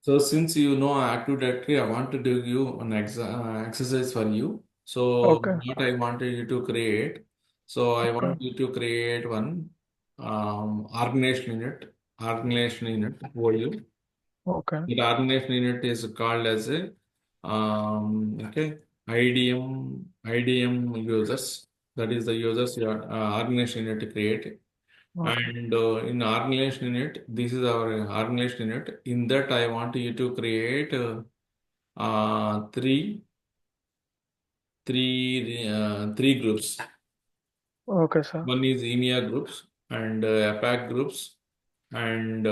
So since you know Active Directory, I want to give you an exercise for you. So Okay. what I wanted you to create. So I Okay. want you to create one organization unit for you. Okay. The organization unit is called as a okay IDM users. That is the users your organization unit to create. Okay. And in organization unit, this is our organization unit. In that, I want you to create three groups. Okay, sir. One is EMEA groups and APAC groups and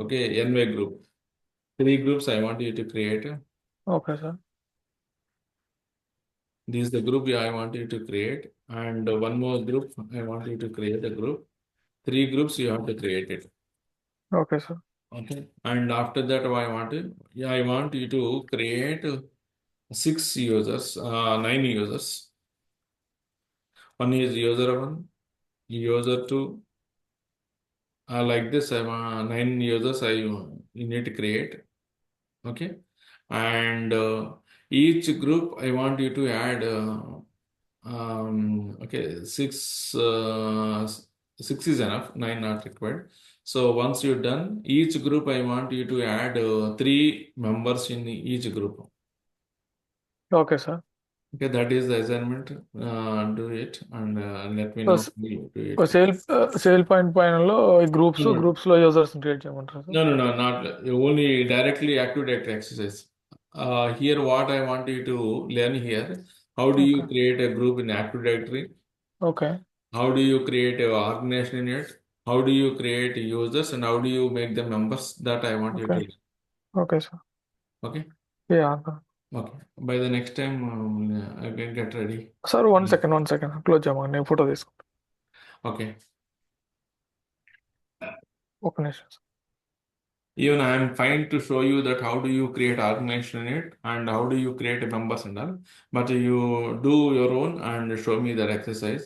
okay NY group. Three groups I want you to create. Okay, sir. This is the group I want you to create, and one more group I want you to create a group. Three groups you have to create it. Okay, sir. Okay, and after that, I want you to create six users, nine users. One is user one, user two. Like this, I want nine users. You need to create. Okay, and each group I want you to add. Okay, six is enough. Nine not required. So once you're done, each group I want you to add three members in each group. Okay, sir. Okay, that is the assignment. Do it and let me So, know how you do it. Sale point పైనలో ఈ No, groups no, groups లో users create చేయమంటారా sir? no, not only directly Active Directory exercise. Here, what I want you to learn here, how do okay. you create a group in Active Directory? Okay. How do you create an organization in it? How do you create users and how do you make them members? That I want you okay. to learn. Okay sir. Okay, yeah. okay. By the next time, I can get ready. Sir one second close చేయమని నేను photo తీసుకుంటాను. Okay. ఒక నిమిషం sir. Even I am fine to show you that how do you create organization in it and how do you create a members and all. But you do your own and show me that exercise.